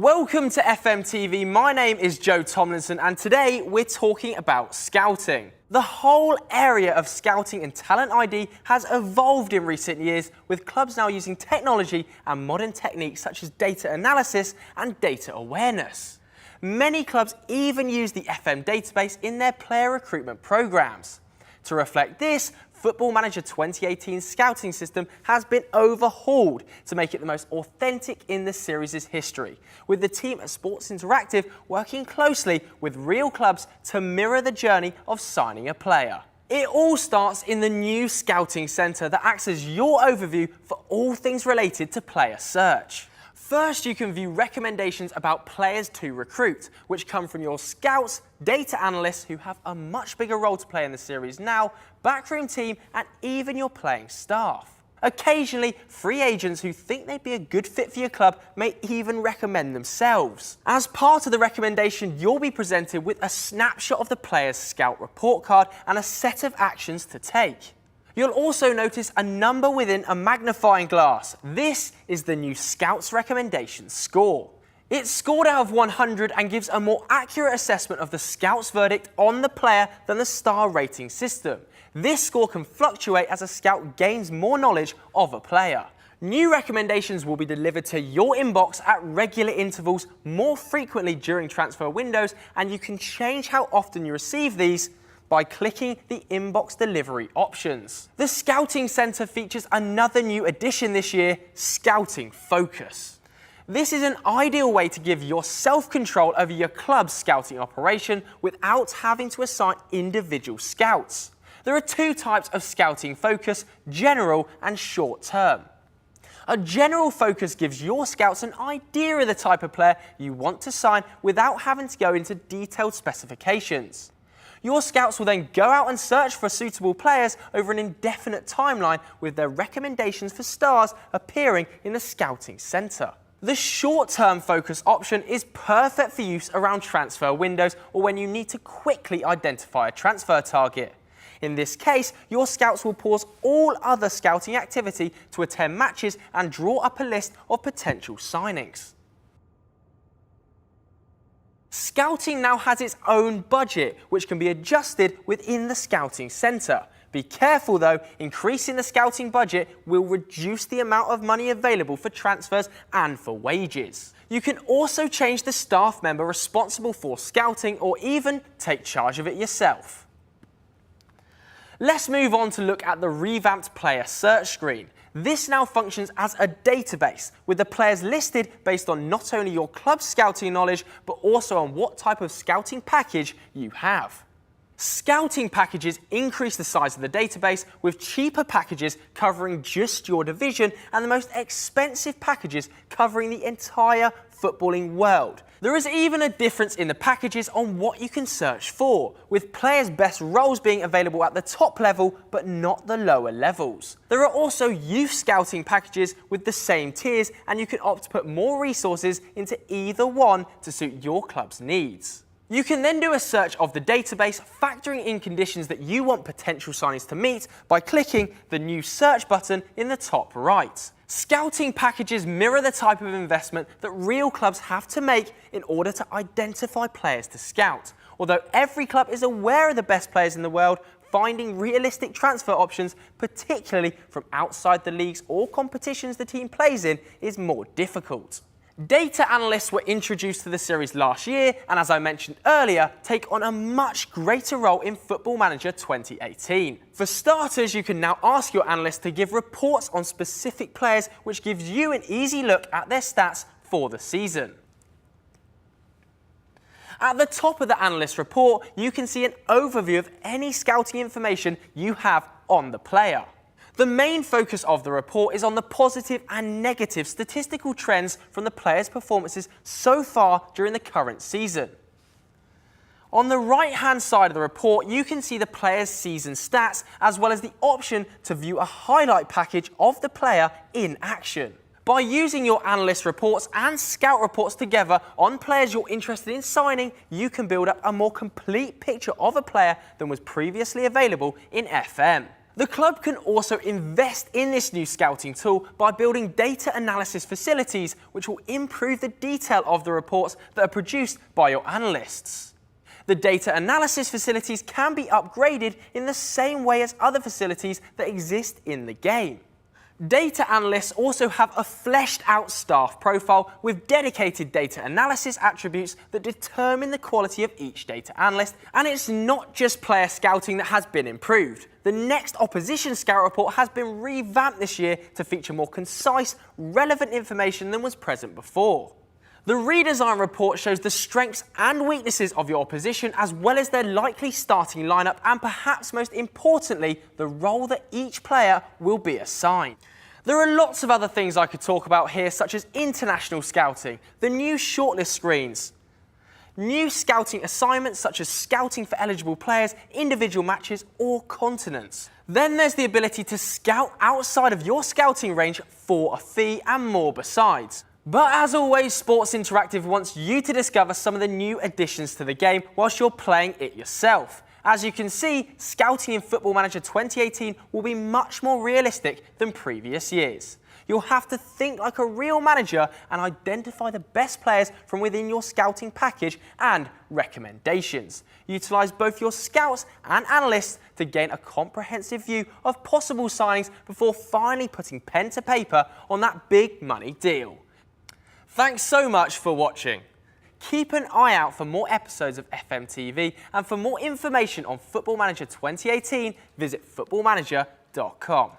Welcome to FMTV. My name is Joe Tomlinson and today we're talking about scouting. The whole area of scouting and talent ID has evolved in recent years, with clubs now using technology and modern techniques such as data analysis and data awareness. Many clubs even use the FM database in their player recruitment programs. To reflect this, Football Manager 2018's scouting system has been overhauled to make it the most authentic in the series' history, with the team at Sports Interactive working closely with real clubs to mirror the journey of signing a player. It all starts in the new Scouting Centre that acts as your overview for all things related to player search. First, you can view recommendations about players to recruit, which come from your scouts, data analysts who have a much bigger role to play in the series now, backroom team, and even your playing staff. Occasionally, free agents who think they'd be a good fit for your club may even recommend themselves. As part of the recommendation, you'll be presented with a snapshot of the player's scout report card and a set of actions to take. You'll also notice a number within a magnifying glass. This is the new Scouts Recommendation Score. It's scored out of 100 and gives a more accurate assessment of the Scouts' verdict on the player than the star rating system. This score can fluctuate as a scout gains more knowledge of a player. New recommendations will be delivered to your inbox at regular intervals, more frequently during transfer windows, and you can change how often you receive these by clicking the inbox delivery options. The Scouting Centre features another new addition this year, Scouting Focus. This is an ideal way to give yourself control over your club's scouting operation without having to assign individual scouts. There are two types of Scouting Focus, general and short term. A general focus gives your scouts an idea of the type of player you want to sign without having to go into detailed specifications. Your scouts will then go out and search for suitable players over an indefinite timeline, with their recommendations for stars appearing in the Scouting Centre. The short-term focus option is perfect for use around transfer windows or when you need to quickly identify a transfer target. In this case, your scouts will pause all other scouting activity to attend matches and draw up a list of potential signings. Scouting now has its own budget, which can be adjusted within the Scouting Centre. Be careful though, increasing the scouting budget will reduce the amount of money available for transfers and for wages. You can also change the staff member responsible for scouting or even take charge of it yourself. Let's move on to look at the revamped player search screen. This now functions as a database, with the players listed based on not only your club's scouting knowledge, but also on what type of scouting package you have. Scouting packages increase the size of the database, with cheaper packages covering just your division and the most expensive packages covering the entire footballing world. There is even a difference in the packages on what you can search for, with players' best roles being available at the top level but not the lower levels. There are also youth scouting packages with the same tiers, and you can opt to put more resources into either one to suit your club's needs. You can then do a search of the database, factoring in conditions that you want potential signings to meet by clicking the new search button in the top right. Scouting packages mirror the type of investment that real clubs have to make in order to identify players to scout. Although every club is aware of the best players in the world, finding realistic transfer options, particularly from outside the leagues or competitions the team plays in, is more difficult. Data analysts were introduced to the series last year and, as I mentioned earlier, take on a much greater role in Football Manager 2018. For starters, you can now ask your analysts to give reports on specific players, which gives you an easy look at their stats for the season. At the top of the analyst report, you can see an overview of any scouting information you have on the player. The main focus of the report is on the positive and negative statistical trends from the players' performances so far during the current season. On the right-hand side of the report, you can see the player's season stats, as well as the option to view a highlight package of the player in action. By using your analyst reports and scout reports together on players you're interested in signing, you can build up a more complete picture of a player than was previously available in FM. The club can also invest in this new scouting tool by building data analysis facilities which will improve the detail of the reports that are produced by your analysts. The data analysis facilities can be upgraded in the same way as other facilities that exist in the game. Data analysts also have a fleshed out staff profile with dedicated data analysis attributes that determine the quality of each data analyst, and it's not just player scouting that has been improved. The next opposition scout report has been revamped this year to feature more concise, relevant information than was present before. The redesign report shows the strengths and weaknesses of your opposition as well as their likely starting lineup and perhaps most importantly, the role that each player will be assigned. There are lots of other things I could talk about here such as international scouting, the new shortlist screens, new scouting assignments such as scouting for eligible players, individual matches or continents. Then there's the ability to scout outside of your scouting range for a fee and more besides. But as always, Sports Interactive wants you to discover some of the new additions to the game whilst you're playing it yourself. As you can see, scouting in Football Manager 2018 will be much more realistic than previous years. You'll have to think like a real manager and identify the best players from within your scouting package and recommendations. Utilise both your scouts and analysts to gain a comprehensive view of possible signings before finally putting pen to paper on that big money deal. Thanks so much for watching. Keep an eye out for more episodes of FMTV, and for more information on Football Manager 2018, visit footballmanager.com.